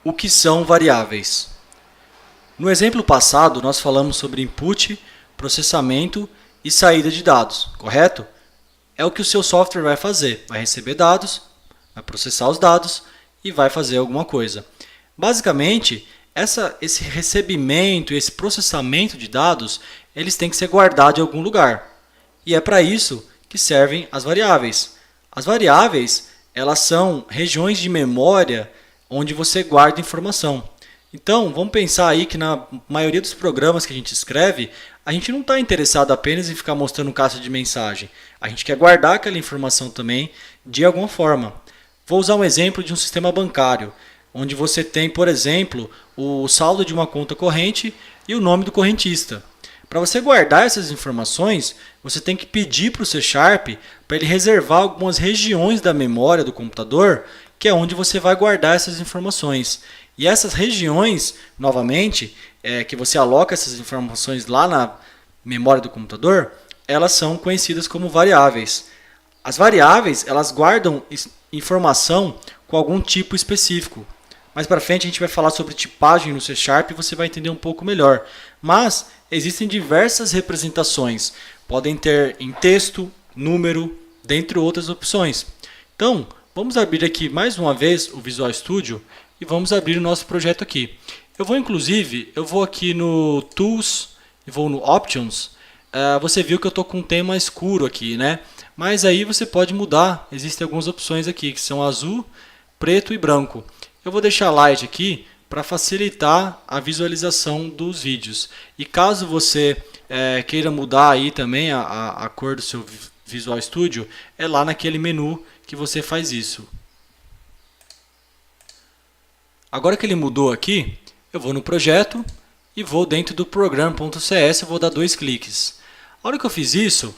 O que são variáveis? No exemplo passado, nós falamos sobre input, processamento e saída de dados, correto? É o que o seu software vai fazer. Vai receber dados, vai processar os dados e vai fazer alguma coisa. Basicamente, esse recebimento e esse processamento de dados, eles têm que ser guardados em algum lugar. E é para isso que servem as variáveis. As variáveis, elas são regiões de memória onde você guarda informação. Então, vamos pensar aí que na maioria dos programas que a gente escreve, a gente não está interessado apenas em ficar mostrando caixa de mensagem. A gente quer guardar aquela informação também de alguma forma. Vou usar um exemplo de um sistema bancário, onde você tem, por exemplo, o saldo de uma conta corrente e o nome do correntista. Para você guardar essas informações, você tem que pedir para o C# para ele reservar algumas regiões da memória do computador, que é onde você vai guardar essas informações. E essas regiões, novamente, que você aloca essas informações lá na memória do computador, elas são conhecidas como variáveis. As variáveis, elas guardam informação com algum tipo específico. Mais para frente a gente vai falar sobre tipagem no C# e você vai entender um pouco melhor. Mas existem diversas representações. Podem ter em texto, número, dentre outras opções. Então, vamos abrir aqui mais uma vez o Visual Studio e vamos abrir o nosso projeto aqui. Eu vou aqui no Tools e vou no Options. Você viu que eu estou com um tema escuro aqui, né? Mas aí você pode mudar. Existem algumas opções aqui que são azul, preto e branco. Eu vou deixar light aqui para facilitar a visualização dos vídeos. E caso você queira mudar aí também a cor do seu Visual Studio, é lá naquele menu que você faz isso. Agora que ele mudou aqui, eu vou no projeto e vou dentro do program.cs, vou dar 2 cliques. A hora que eu fiz isso,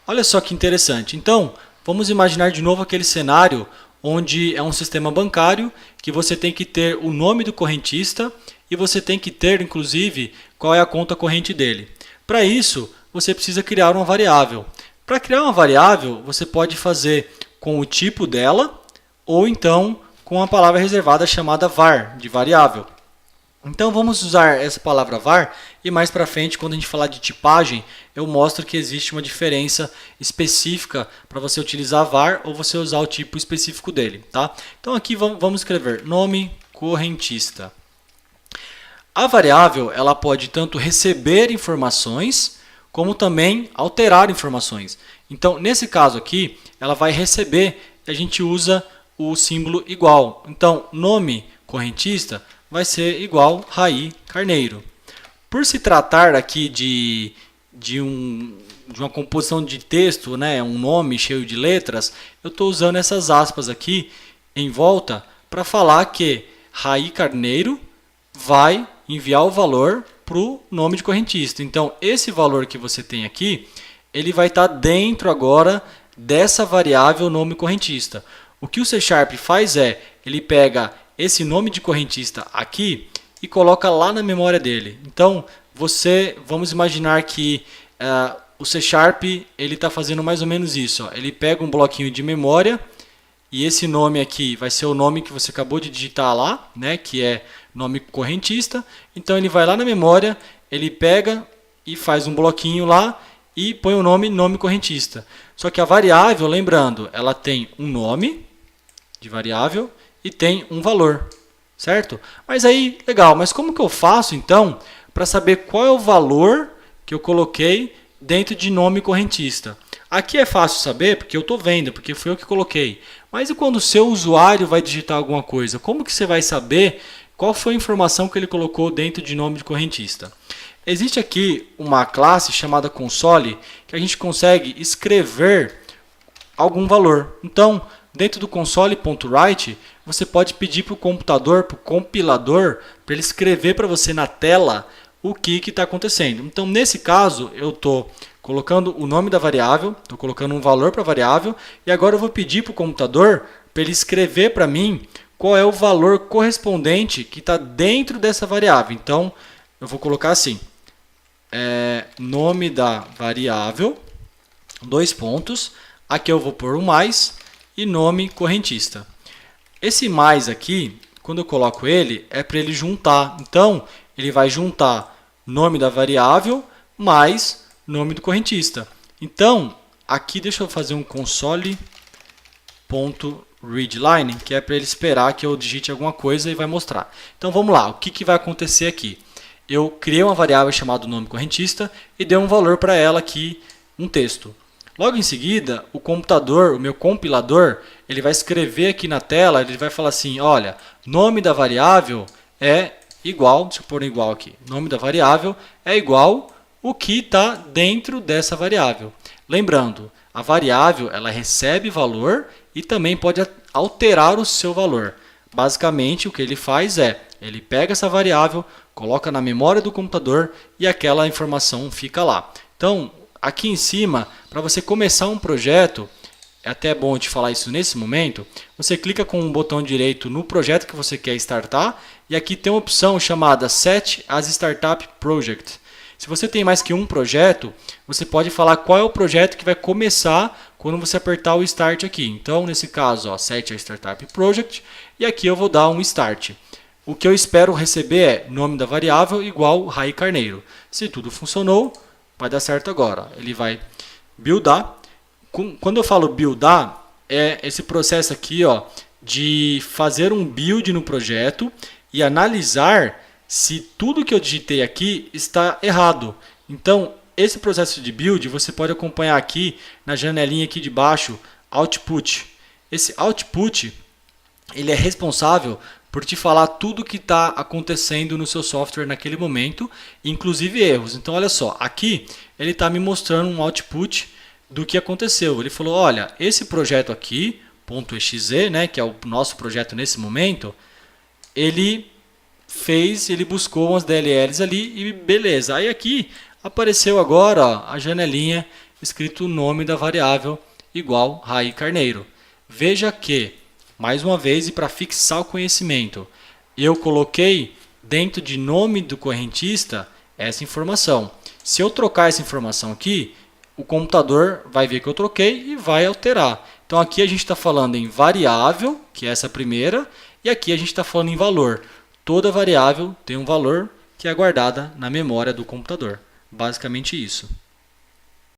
olha só que interessante. Então, vamos imaginar de novo aquele cenário onde é um sistema bancário que você tem que ter o nome do correntista e você tem que ter, inclusive, qual é a conta corrente dele. Para isso, você precisa criar uma variável. Para criar uma variável, você pode fazer com o tipo dela ou então com a palavra reservada chamada var, de variável. Então vamos usar essa palavra var e mais para frente, quando a gente falar de tipagem, eu mostro que existe uma diferença específica para você utilizar var ou você usar o tipo específico dele. Tá? Então aqui vamos escrever nome correntista. A variável ela pode tanto receber informações como também alterar informações. Então nesse caso aqui, ela vai receber e a gente usa o símbolo igual. Então, nome correntista vai ser igual Raí Carneiro. Por se tratar aqui de uma composição de texto, né, um nome cheio de letras, eu estou usando essas aspas aqui em volta para falar que Raí Carneiro vai enviar o valor para o nome de correntista. Então, esse valor que você tem aqui, ele vai estar dentro agora dessa variável nome correntista. O que o C# faz é, ele pega esse nome de correntista aqui e coloca lá na memória dele. Então, vamos imaginar que o C# ele está fazendo mais ou menos isso. Ó. Ele pega um bloquinho de memória e esse nome aqui vai ser o nome que você acabou de digitar lá, né, que é nome correntista. Então, ele vai lá na memória, ele pega e faz um bloquinho lá e põe o nome correntista. Só que a variável, lembrando, ela tem um nome de variável e tem um valor, certo? Mas aí, legal, mas como que eu faço então para saber qual é o valor que eu coloquei dentro de nome correntista? Aqui é fácil saber porque eu estou vendo, porque foi eu que coloquei. Mas e quando o seu usuário vai digitar alguma coisa? Como que você vai saber qual foi a informação que ele colocou dentro de nome de correntista? Existe aqui uma classe chamada console que a gente consegue escrever algum valor. Então, dentro do console.write, você pode pedir para o computador, para o compilador, para ele escrever para você na tela o que está acontecendo. Então, nesse caso, eu estou colocando o nome da variável, estou colocando um valor para a variável, e agora eu vou pedir para o computador para ele escrever para mim qual é o valor correspondente que está dentro dessa variável. Então, eu vou colocar assim, nome da variável, 2 pontos, aqui eu vou pôr o mais, e nome correntista. Esse mais aqui, quando eu coloco ele, é para ele juntar. Então, ele vai juntar nome da variável mais nome do correntista. Então, aqui deixa eu fazer um console.readline, que é para ele esperar que eu digite alguma coisa e vai mostrar. Então, vamos lá. O que vai acontecer aqui? Eu criei uma variável chamada nome correntista e dei um valor para ela aqui, um texto. Logo em seguida, o computador, o meu compilador, ele vai escrever aqui na tela, ele vai falar assim, olha, nome da variável é igual, deixa eu pôr igual aqui, nome da variável é igual o que está dentro dessa variável. Lembrando, a variável ela recebe valor e também pode alterar o seu valor. Basicamente, o que ele faz é, ele pega essa variável, coloca na memória do computador e aquela informação fica lá. Então, aqui em cima, para você começar um projeto, é até bom te falar isso nesse momento, você clica com o botão direito no projeto que você quer startar e aqui tem uma opção chamada Set as Startup Project. Se você tem mais que um projeto, você pode falar qual é o projeto que vai começar quando você apertar o Start aqui. Então, nesse caso, ó, Set a Startup Project e aqui eu vou dar um Start. O que eu espero receber é nome da variável igual Rai Carneiro. Se tudo funcionou, vai dar certo agora. Ele vai buildar. Quando eu falo buildar, é esse processo aqui, ó, de fazer um build no projeto e analisar se tudo que eu digitei aqui está errado. Então, esse processo de build você pode acompanhar aqui na janelinha aqui de baixo, Output. Esse Output ele é responsável por te falar tudo o que está acontecendo no seu software naquele momento, inclusive erros. Então, olha só, aqui ele está me mostrando um output do que aconteceu. Ele falou, olha, esse projeto aqui, .exe, né, que é o nosso projeto nesse momento, ele buscou umas DLLs ali e beleza. Aí aqui apareceu agora ó, a janelinha escrito o nome da variável igual Rai Carneiro. Veja que mais uma vez, e para fixar o conhecimento, eu coloquei dentro de nome do correntista essa informação. Se eu trocar essa informação aqui, o computador vai ver que eu troquei e vai alterar. Então aqui a gente está falando em variável, que é essa primeira, e aqui a gente está falando em valor. Toda variável tem um valor que é guardada na memória do computador. Basicamente isso.